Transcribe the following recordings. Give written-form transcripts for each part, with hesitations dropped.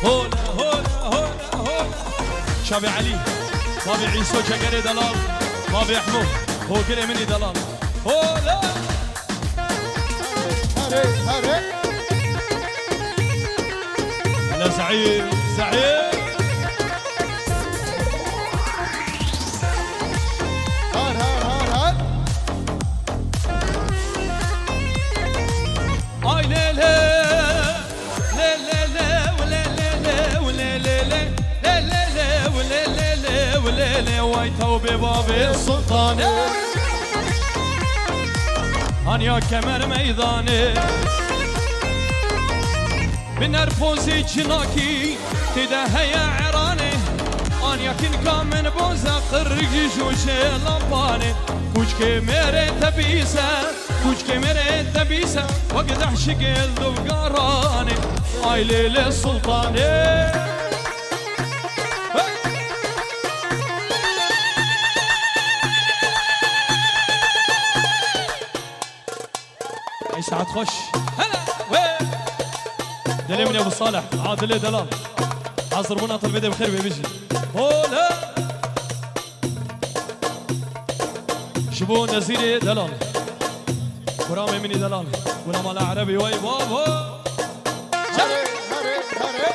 هولا هولا هولا هولا شابي علي بابي عيسو جاكري دلال بابي احمد هو قري مني دلال هولا هري هري انا زعيم زعيم هار هار هار هار اي لا لا لا لا لا ولا لا لا ولا لا لا لا لا لا ولا لا لا ولا لا واي توبي بابي السلطاني انيا كمر ميداني بنرفوزي جناكي تده يا عراني انيا كن كامن بوزا قرقي شوشي لمباني كوشكي ميري تبيسه كوشكي ميري تبيسه وقدح شقل دوقاراني اي ليلي السلطاني اي ساعة تخش هلا وين دليل من ابو صالح عادل دلال حاضر مناط البدء بخير بيجي هولا شبون نزيري دلال ورامي مني دلال ولا مال عربي وي بابا هري هري هري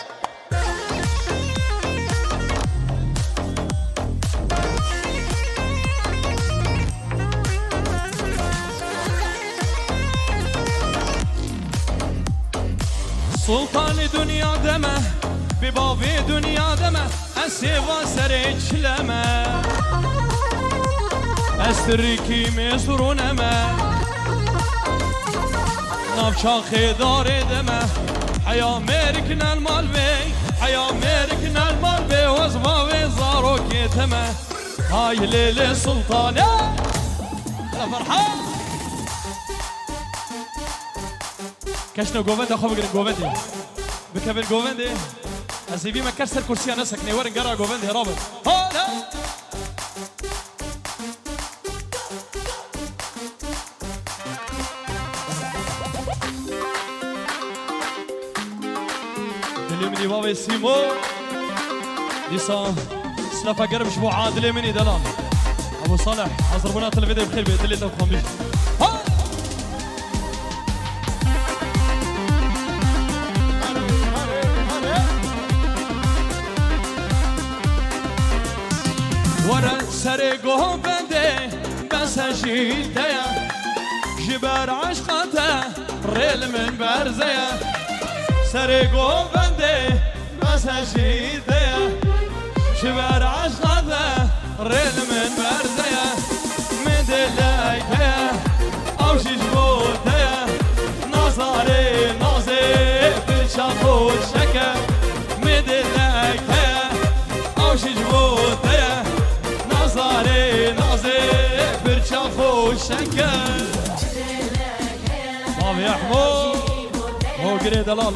سلطان دنيا دمه ببابي دنيا دمه اسيبا سريج لمه استريكي مزرونمه نافشاخي داري دمه حيا ميركنا المال بي حيا ميركنا المال بي وزباوي زاروكي تمه هاي ليلي سلطانه يا فرحان كشنا جوفند أخو بقول جوفندي بكبر جوفندي أزيبي ما كسر كرسي أنا سكني ورن جرا جوفندي رابط هلا دليل مني بابا سيمو لسا سلفا قرب شبو عادل مني دلال أبو صالح حضر مناط الفيديو بخير بيت اللي تبخم بيش ورا سري جوفندي بس جيتيا جبار عشقته ريل من برزيا سري جوفندي بس جيتيا جبار عشقته ريل من برزيا من دلايتيا او جبوتيا نظري نظري بالشافو الشكا من دلايتيا او جبوتيا نظري نظري برشافو الشكل بابي احمد هو قري دلال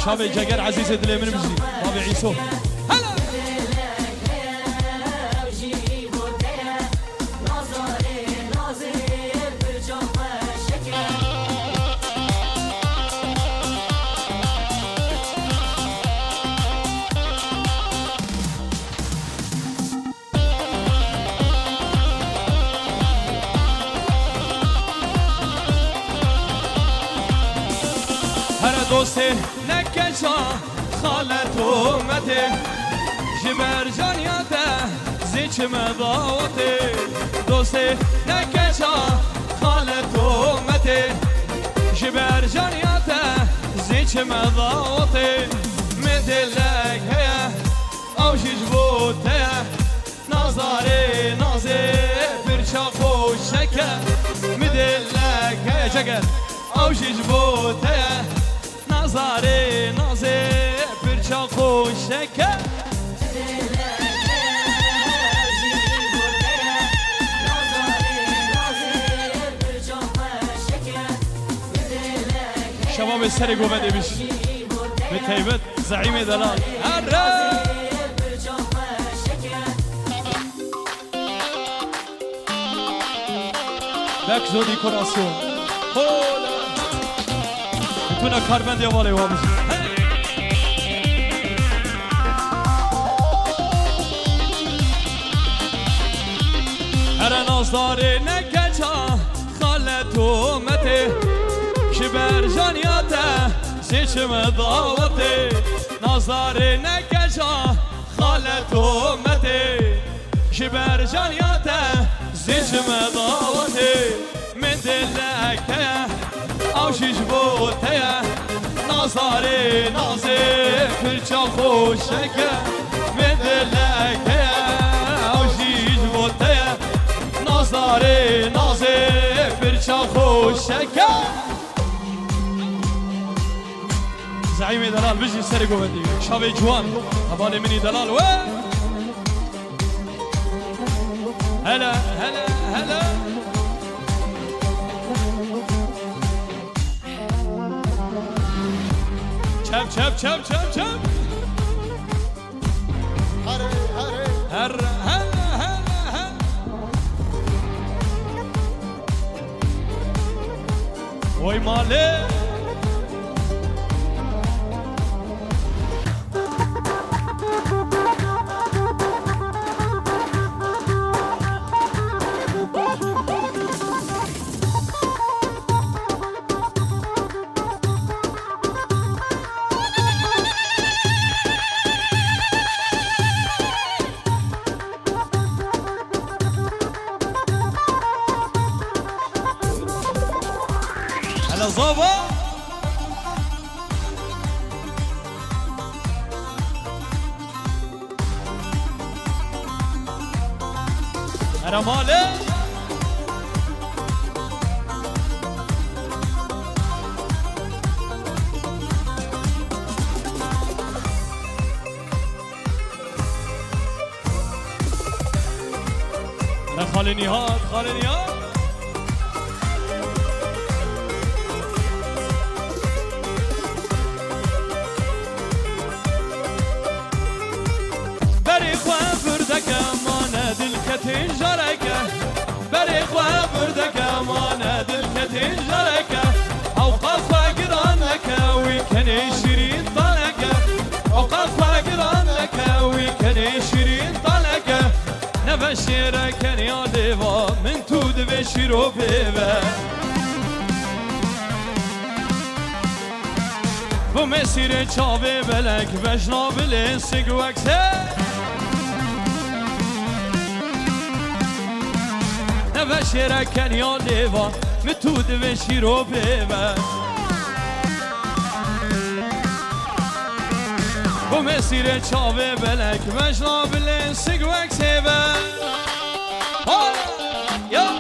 شابي جاكر عزيز دلي من بجي بابي عيسو هلا دوستي نكشا خالته متي جبر جانياته زيش مضاوتي دوستي نكشا خالته متي جبر جانياته زيش مضاوتي مدلك هيا او جبوته نظري نظري برشافو الشكا مدلك هيا جقل او جبوته نظري نظري برشاقو الشكا شباب السرق وبدي بش بتهيبت زعيم دلال الرا باك زو ديكوراسيون هولا بتونا كاربان دي والي وابش هر نازداری نکچا خالتو مته شبر جانیاته سیچم دعوته نازداری نکچا خالتو مته شبر جانیاته سیچم دعوته من دلکه او شیش بوته نازداری نازه فرچا خوشکه من دلکه او شیش بوته نازداری نازه فرچا خوشکه زعيم دلال بيجي سرق ودي شابي جوان أبالي مني دلال و هلا هلا هلا شاب شاب شاب شاب شاب هره هره هر هلا هلا هلا وي مالي هلا زوبا هلا مالي هلا خالي نهاد خالي نهاد تنجرك بريق وبردك أمانة دلك تنجرك أوقات فاقرانك ويكن شيرين طلق أوقات فاقرانك ويكن شيرين طلق نبشرك يا ديفا من تود بشيرو بيبا بمسير شابي بلك بشنا بلسك وكسر نبشرك يا ديفا متود بشيرو بيبا ومسير شابي بلك مجنا بالانسق وكسيبا يا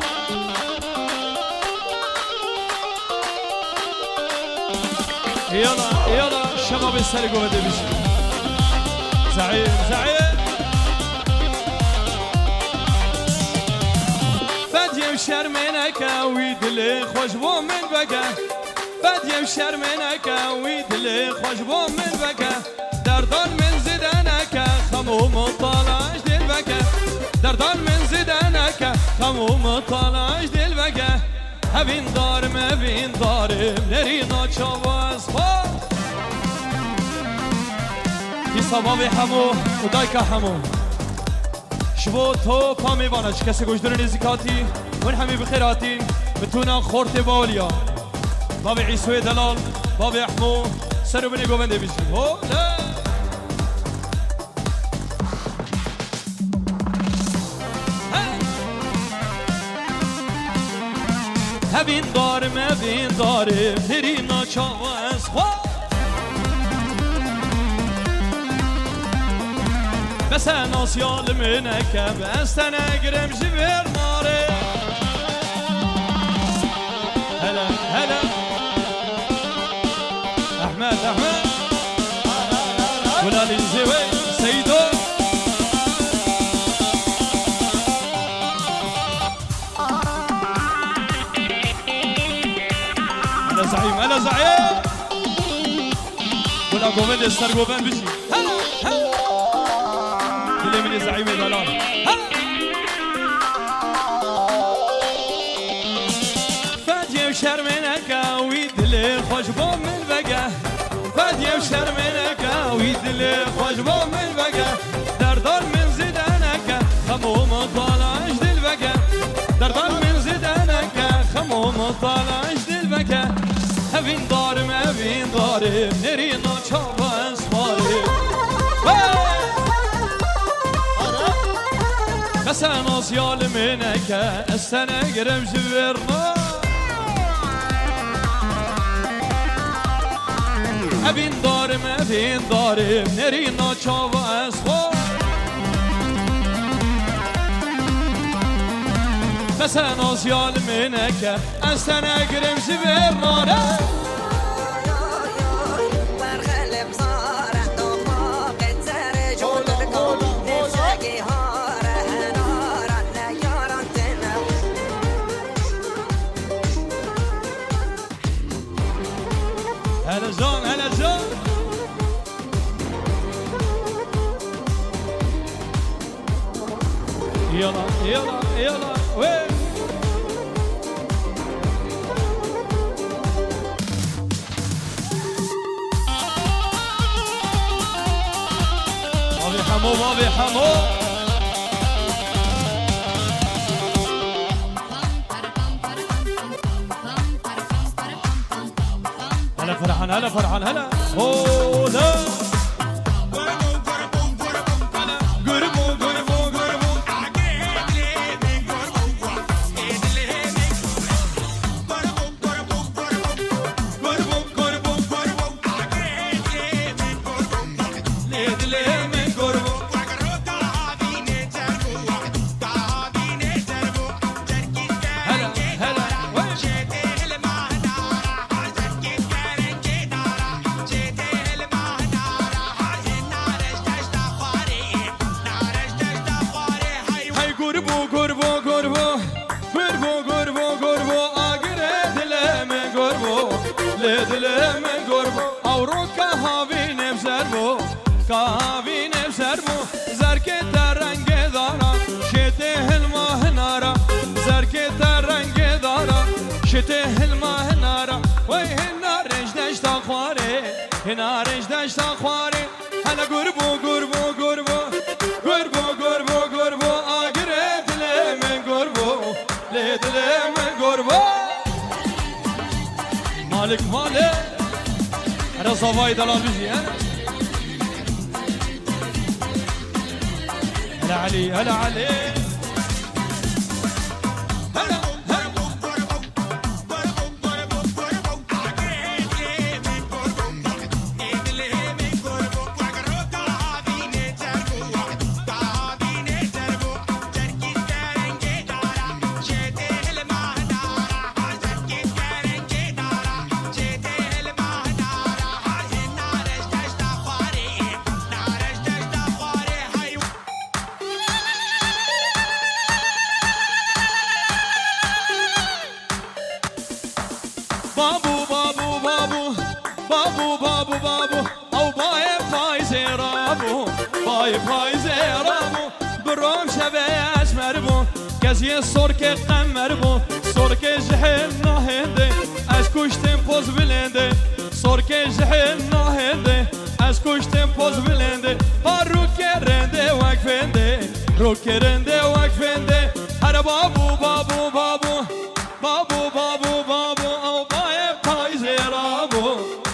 يلا يلا شباب السرقوا بدي بشي زعيم زعيم شرمنك ويدلي خوش بو من بقى بدي شرمنك ويدلي خوش بو من بقى دردان من زدانك خموم طالاش دل بقى دردان من زدانك خموم طالاش دل بقى هبين دار ما بين دارم نرينا چاواز خو في صبابي حمو ودايكا حمو شبو تو پامی وانش کسی گوشدر نزیکاتی ون همی بخیراتین بتونا خورت باولیا باب عیسوی دلال باب احمو سرو بنی گوونده بیشی هو لا هبین دار مبین داره نرینا چاواز خوا بس انا سيال منك بس انا اقرب جبر ناري هلا هلا احمد احمد ولا الزوي سيدو هلا زعيم هلا زعيم ولا قومند استرقوبان بشي هلا هلا من زعيم دلال فادي وشرمنك ويدلي خوش بو من بقى فادي وشرمنك ويدلي خوش بو من بقى دردار من زدانك خموم طالاش دل بقى ناسيال منك السنة قرم جبرنا أبين دارم نرينا شاوا أسفار بس ناسيال منك السنة قرم جبرنا هلا جون هلا جون يلا يلا يلا وين بابي حمو بابي حمو هلا فرحان هلا فرحان هلا هولا كافين بسربو زركت الرنگ دارا شته الماه نارا زركت الرنگ دارا شته الماه نارا وای هنارش دشت خواره هنارش دشت خواره هلا گربو گربو گربو گربو گربو گربو آگره دل من گربو دل من گربو مالک مالک هلا صفای دلال بيجي هلا علي هلا علي هلا بابو بابو بابو بابو بابو بابو او باي فايزي رابو باي فايزي رابو بروم شبه اسمر بو كزي سورك قمر بو سورك جحل ناهنده از کشتم پوز بلنده سورك جحل ناهنده از کشتم پوز بلنده رو کرنده وقفنده رو کرنده وقفنده هر بابو بابو بابو بابو بابو بابو او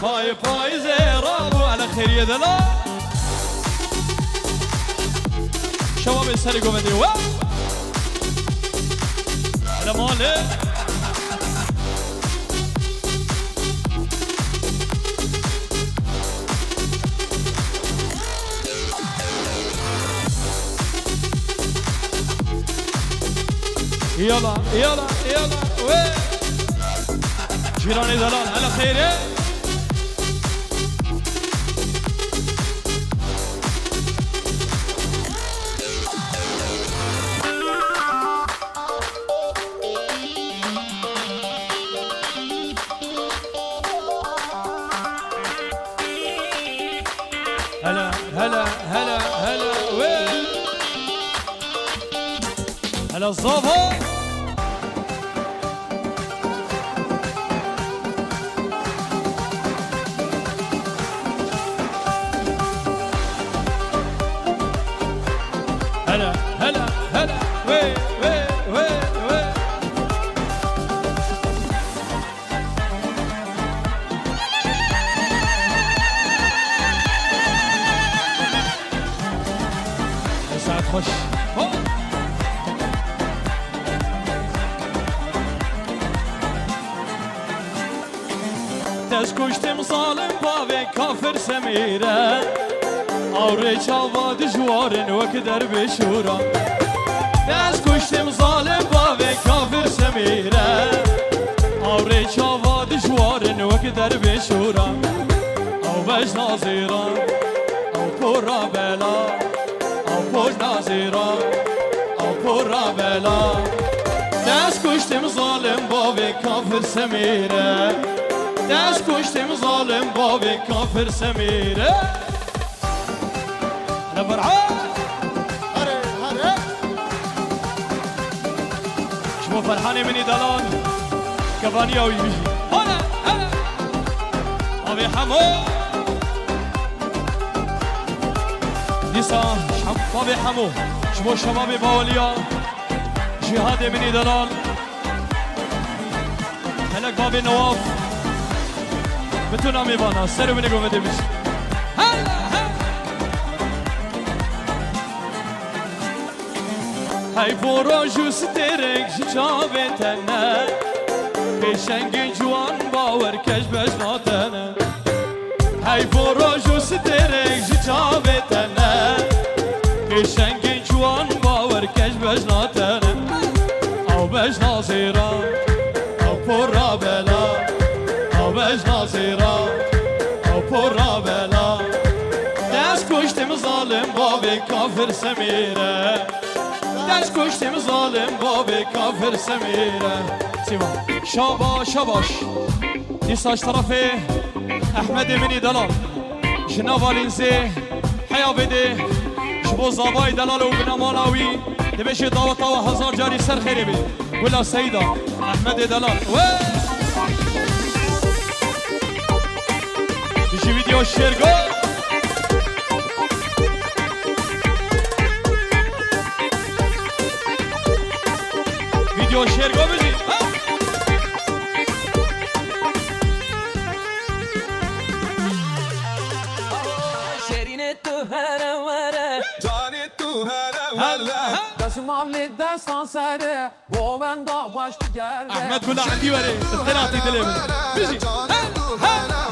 باي باي زيرابو على خير يا دلا شباب السري قومدي وا على مالك يلا يلا يلا وين جيراني دلال على خير هلا هلا هلا هلا وين هلا الصفا هلا هلا هلا وين وين وين وين ساعة خش دست کشتم ظالم باوی کافر سمیره آوری چاوا دجوارن وک در بشورا دست کشتم ظالم باوی کافر سمیره آوری چاوا دجوارن وک در بشورا او بج نازیران او پورا بلا او پوش نازیران او پورا بلا دست کشتم ظالم باوی کافر سمیره دست کشتم ظالم باوی کافر سمیره فرحان هره هره شمو فرحاني مني دلال كفانيا ويجي هلا هلا ابي حمو نساء ابي حمو شمو شباب باوليا جهاد مني دلال هلك بابي نواف بتونا ميبانا سرو مني قوم دبش هلا هی برو جوس درک جاوی تنه پیشنگ جوان باور کش بجناتنه هی برو جوس درک جاوی تنه پیشنگ جوان باور کش بجناتنه او بجنازیرا او پورا بلا او بجنازیرا او پورا بلا دست کشتم ظالم باوی کافر سمیره دست کشتیم ظالم بابی کافر سمیره سیما شاباش شاباش دیساش طرف احمد منی دلال جناب الانزی حیا بده شبو زابای دلال و بنا مالاوی دبش دعوتا و هزار جاری سر خیری بید ولا سیدا احمد دلال بشی ویدیو شرگو ویدیو شیر گو بجی شیرین تو هر وره جان تو هلا داشم عملی دستان سره و من دا باش گرده احمد قول عندي وري الثلاثي دليل بيجي جان تو هلا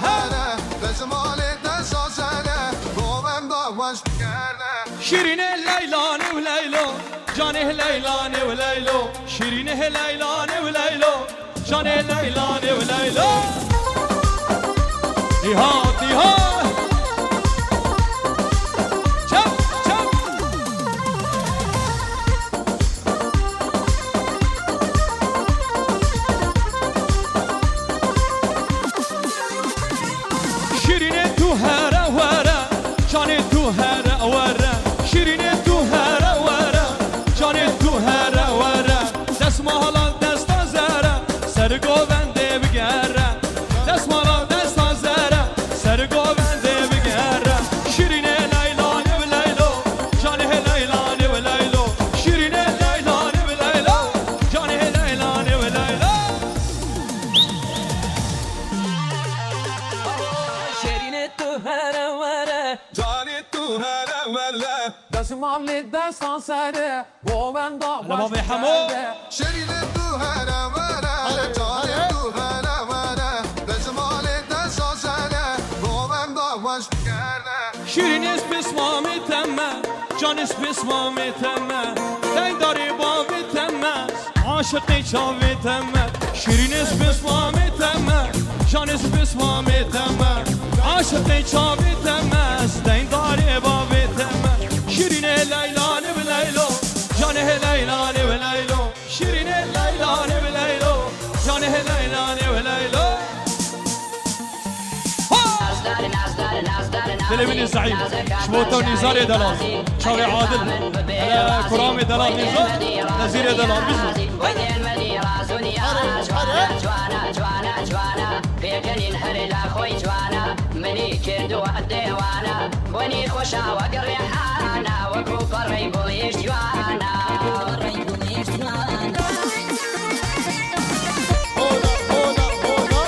لازم علي دست سنه و من دا باش کرده شيرين الليلان وليلو جانه ليلان وليلو شيرينه ليلان وليلو جانه ليلان وليلو ديها ديها شب شب شيرينه تو هرا ورا جانه تو هرا ورا شيرينه تو هرا ورا جانه تو هرا ورا دست مالا دست زرا سر گوونده بگره دست مالا دست زرا سر گوونده بگره شیرینه لیلان و لیلو جانه لیلان و لیلو شیرینه لیلان و لیلو جانه لیلان و لیلو شیرین تو هر وره جان تو هلا داشم عملی دستان سره و من دا بابا باش حمو. گرده شريد تو هلا جان تو هلا لازم علي دست سنه و من دا باش کرده شیرین اسپسمامی تمه جان اسپسمامی تمه دین داری باوی تمه عاشقی چاوی تمه شیرین اسپسمامی تمه جان اسپسمامی تمه عاشقی چاوی تمه دین داری باوی تمه شیرین لیلان و لیلو جانه لیلان و لیلو شیرین لیلان و لیلو جانه لیلان و لیلو دلمني الزعيم شبوتو نزار دلال شاوي عادل على كرامي دلال نزار نزير دلال بزو مني كردو الديوانا بني خوشا وقريحانا وكوبر ريبول يشتوانا هولا هولا هولا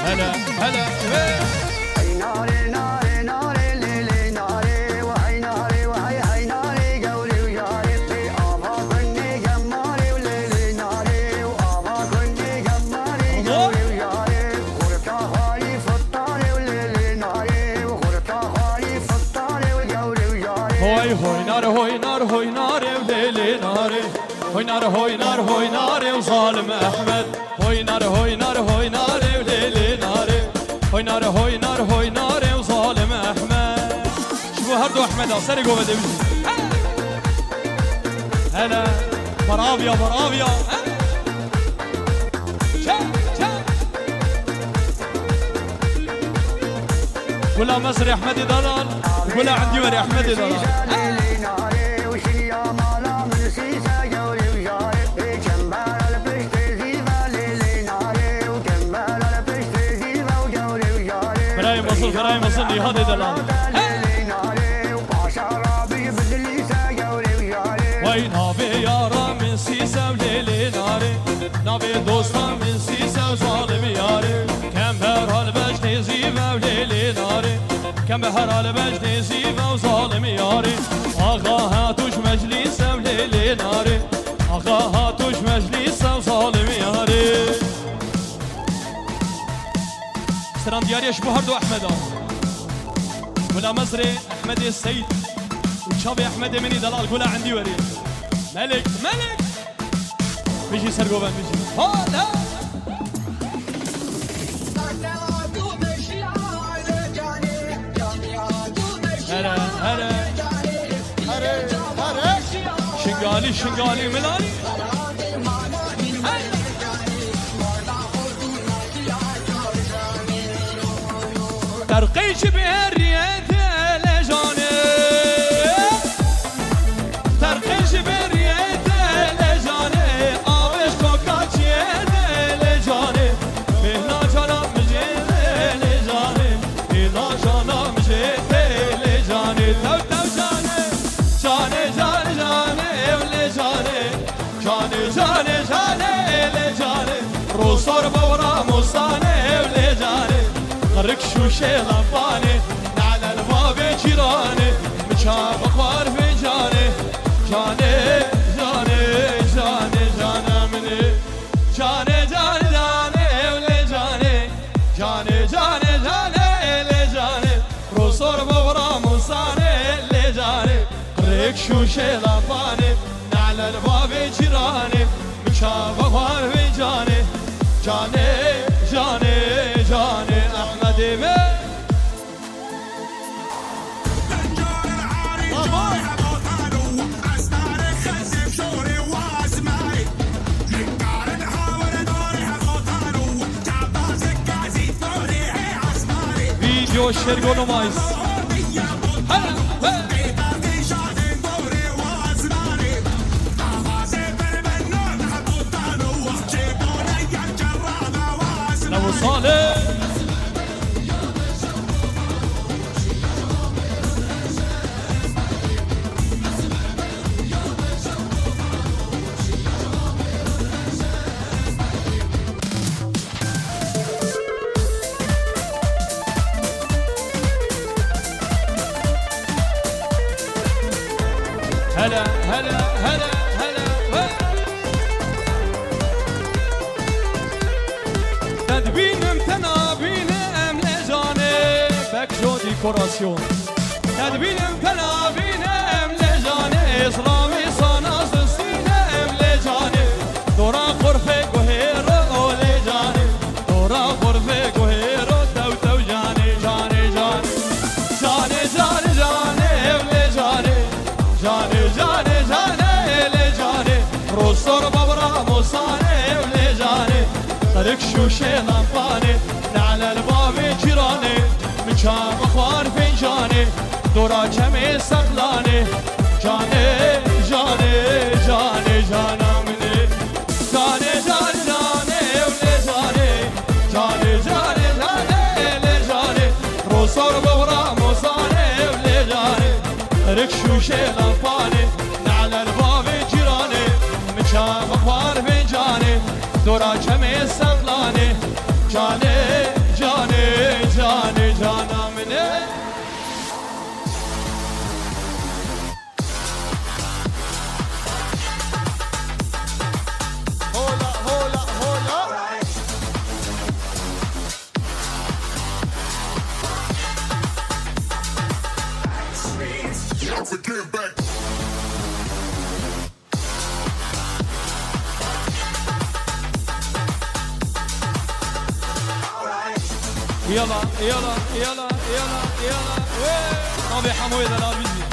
هلا هلا ناري ناري ناري ليلي ناري وهي ناري وهي هي ناري قولي وياري في آبا ظني هوينار هوينار هوينار وظالم أحمد هوينار هوينار هوينار وليلي ناري هوينار هوينار هوينار وظالم أحمد شوفوا هردو أحمد سرقوا بدي هلا برافيا برافيا ولا مصري أحمد دلال ولا عندي وري أحمد دلال براي مصر لي هذا دلال وای نابه یارا من سیسه و لیلی ناره نابه دوستا من سیسه و ظالم یاره کم به هر حال بجنی زیبه و لیلی ناره کم به هر حال بجنی زیبه و ظالم یاره آقا هاتوش مجلیسه و لیلی ناره آقا هاتوش مجلیسه و ظالم یاره سلام دیاریش بو هر دو احمد ولا مصري احمد السيد وشابي احمد مني دلال قولها عندي وري ملك ملك بيجي سرقوبان بيجي هلا هلا هلا هره هره شنقالي شنقالي ملاني ترقيش بهالريات لجاني ترقيش بهالريات لجاني آوش كوكاتشيات لجاني هنا جانا مجيت لجاني هنا جانا مجيت لجاني تو تو جاني جاني جاني جاني ولجاني جاني جاني جاني لجاني روسور بورا مستاني ولجاني ركشوشي لفاني على الباب جيراني مشاب اخبار في جاني جاني جاني جاني جانا مني جاني جاني جاني ولي جاني جاني جاني جاني لي جاني روسور بورا مصاني لي جاني ركشوشي لفاني على الباب جيراني مشاب اخبار في جاني جاني جاني جاني احمد بيه فيديو الشرقون مايس ابو صالح هلا هلا هلا هلا تدبين امتنابين ام لجاني بكجو ديكوراسيون تدبين امتنابين ام لجاني اسلامي صناص السينة ام لجاني دورا غرفة قهيرو لجاني دورا غرفة قهيرو تو تو جاني جاني جاني جاني جاني جاني ام لجاني جاني جاني جاني لجاني روسور بابرا موساني ولجاني ركشوشي لنفاني على الباب جيراني مشام اخوان فنجاني دورا كمي سقلاني جاني جاني جاني جانا مني جاني جاني جاني ولجاني جاني جاني جاني لجاني روسور بابرا موساني ولجاني ركشوشي لنفاني على الباب جيراني مشام اخوان فنجاني دورا كمي سقلاني جاني جاني جاني جانا مني هولا هولا هولا Don't forget back. يلا يلا يلا يلا يلا نابي حموي دلال بيجي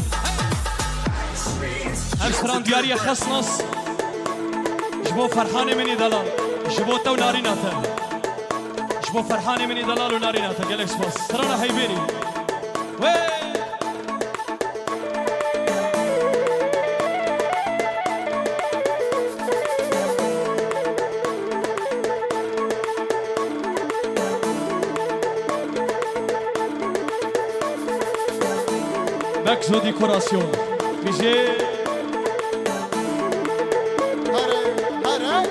امسران ديارية خصنص جبو فرحاني مني دلال جبو تو ناريناتا جبو فرحاني مني دلال وناريناتا قالك سباس ترانا هيبيني وي Maxo décoration. Vigé. هره هره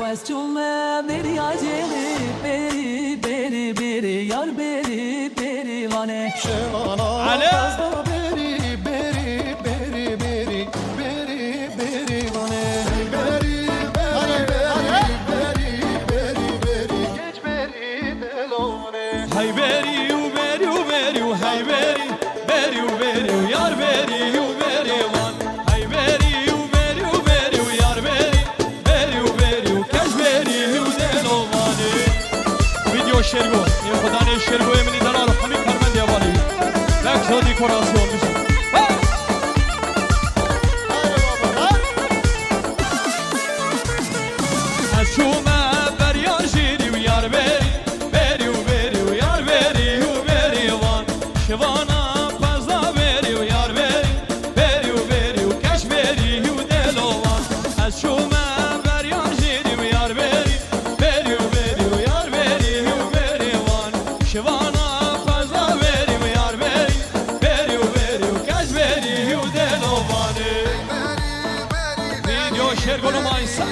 Westçulme beri acele beri beri beri yar beri beri vane على بری بری بری بری بری بری وانه بری بری بری بری بری بری geç beri delone هاي بيري وبيري وبيري وهاي بيري بيري وبيري ويار بيري وبيري وان هاي بيري وبيري وبيري ويار بيري بيري وبيري وكاش بيري وديلو ماني فيديو شيرغو يا خداني شيرغو مني دلال حمي كرمن يا بالي Maxo décoration. Vigé. شوما بريار جيري ويار بيري بيري وبيري ويار بيري وبيري وان شوانا بازا بيري ويار بيري بيري وبيري وكاش بيري وديلو وان شوما بريار جيري ويار بيري بيري وبيري ويار بيري وبيري وان شوانا بازا بيري ويار بيري بيري وبيري وكاش بيري وديلو وان فيديو شير قولوا ما ينسى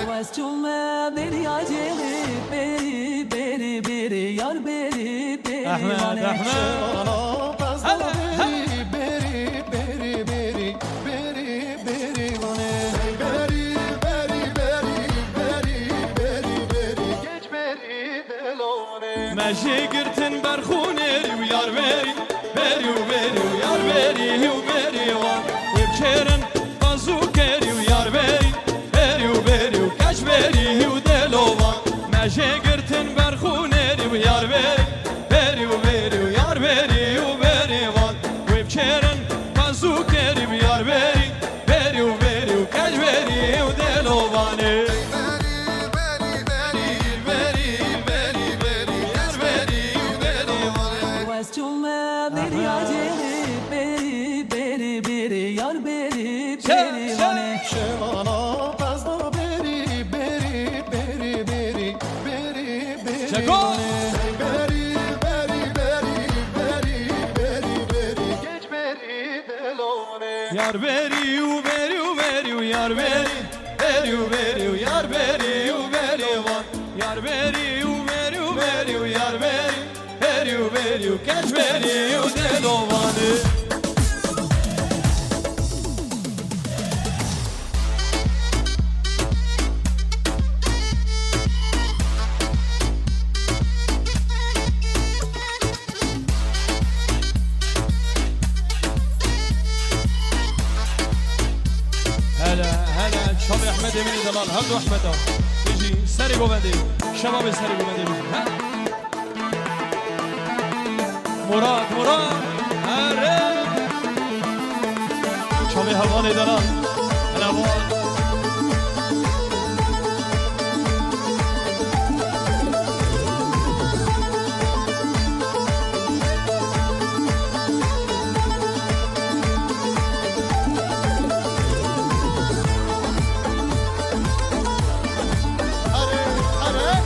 Westçulme beri acele beri beri beri yar beri beri أحمد vane أحمد beri beri beri beri beri beri vane beri beri beri beri beri beri geç beri delone ماشي قرتن برخونيري ويار بيري بيري وبيري ويار بيري وبيري وبشيرن بازوكيري ويار بيري بيري وبيري وكاش بيري وديلوفا ماشي قرتن برخونيري ويار بيري بيري وبيري ويار بيري وبيري وبشيرن بازوكيري ويار بيري بيري وبيري وكاش بيري وديلوفاني Westçulme beri acele beri beri beri yar beri beri vane Şevana pazda beri beri beri beri beri beri Şako! beri beri beri beri beri beri geç beri delone Yar beri uberi uberi yar beri beri uberi yar beri uberi van yar beri uberi uberi yar beri beri uberi kaç beri udelovanı هلا هلا شباب احمد من دلال هدو احمد يجي سري بوبندي شباب سري بوبندي بيجي ها مراد مراد هره شباب هوان دلال هلا مراد hare hare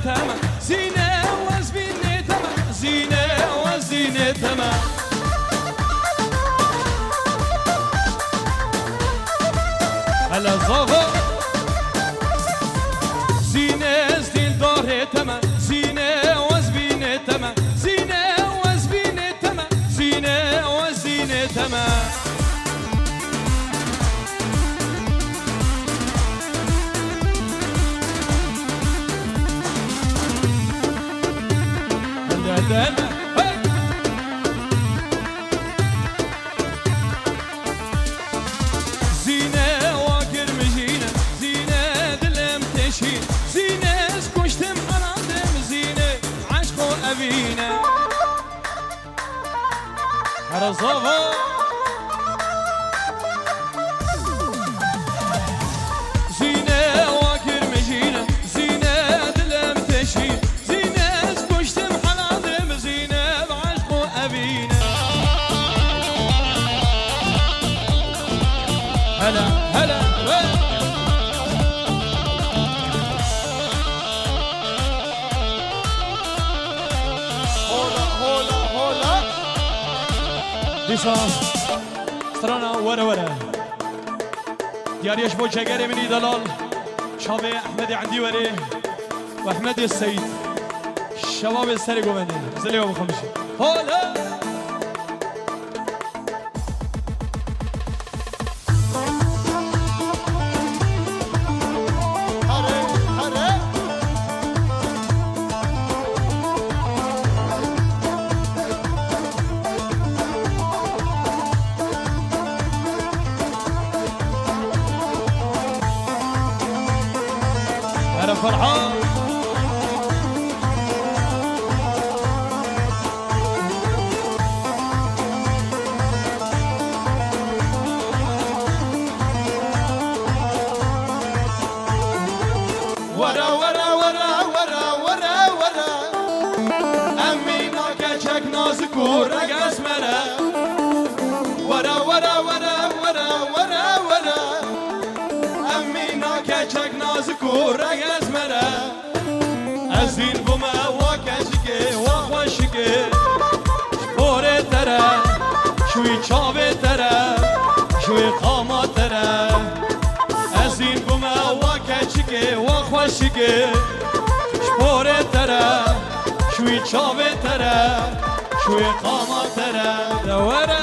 تما زينة وزبينة تما زينة وزينة تما هلا زغو زينة زين دار تما زينة وزبينة تما زينة وزبينة تما زينة وزينة تما زينة واكر مجينة زينة دلم تشين زينة سكشتم حنادم زينة عشقو أبينا هرزوها زينة واكر مجينة زينة دلم تشين زينة سكشتم حنادم زينة بعشقو أبينا هلا هلا هولا هولا هولا دیسا سترانا ورا دیاریش بو چگری منی دلال شاب احمد عندي وري واحمد السيد شباب السري قومني زلي ابو خمشي هولا هره هره انا فرحان ورا ورا ورا ورا ورا ورا امينا كچك نازك ورقص مرا ورا ورا ورا ورا ورا ورا امينا كچك نازك ورقص مرا ازين بما وكشك وخوشك بوره ترى شوي چاوه ترى شوي قامه ترى ازين بما وكشك وخوشك بوره ترى شوي چاوه ترى شوي قامه ترى ورا